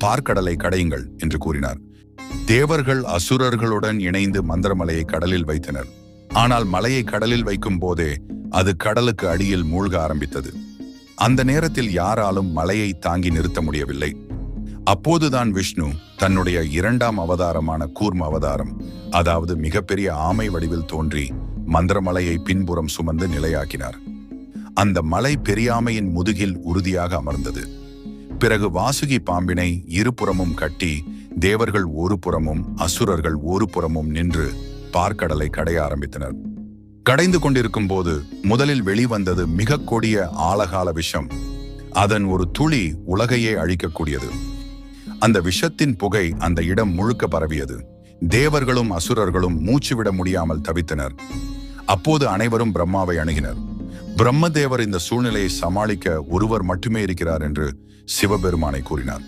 பார்க்கடலை கடையுங்கள் என்று கூறினார். தேவர்கள் அசுரர்களுடன் இணைந்து மந்திரமலையை கடலில் வைத்தனர். ஆனால் மலையை கடலில் வைக்கும் போதே அது கடலுக்கு அடியில் மூழ்க ஆரம்பித்தது. அந்த நேரத்தில் யாராலும் மலையை தாங்கி நிறுத்த முடியவில்லை. அப்போதுதான் விஷ்ணு தன்னுடைய இரண்டாம் அவதாரமான கூர்ம அவதாரம், அதாவது மிகப்பெரிய ஆமை வடிவில் தோன்றி மந்திரமலையை பின்புறம் சுமந்து நிலையாக்கினார். அந்த மலை பெரியாமையின் முதுகில் உறுதியாக அமர்ந்தது. பிறகு வாசுகி பாம்பினை இருபுறமும் கட்டி தேவர்கள் ஒரு புறமும் அசுரர்கள் ஒரு புறமும் நின்று பார்க்கடலை கடைய ஆரம்பித்தனர். கடைந்து கொண்டிருக்கும் போது முதலில் வெளிவந்தது மிக கொடிய ஆழகால விஷம். அதன் ஒரு துளி உலகையே அழிக்கக்கூடியது. அந்த விஷத்தின் புகை அந்த இடம் முழுக்க பரவியது. தேவர்களும் அசுரர்களும் மூச்சுவிட முடியாமல் தவித்தனர். அப்போது அனைவரும் பிரம்மாவை அணுகினர். பிரம்மதேவர் இந்த சூழ்நிலையை சமாளிக்க ஒருவர் மட்டுமே இருக்கிறார் என்று சிவபெருமானை கூறினார்.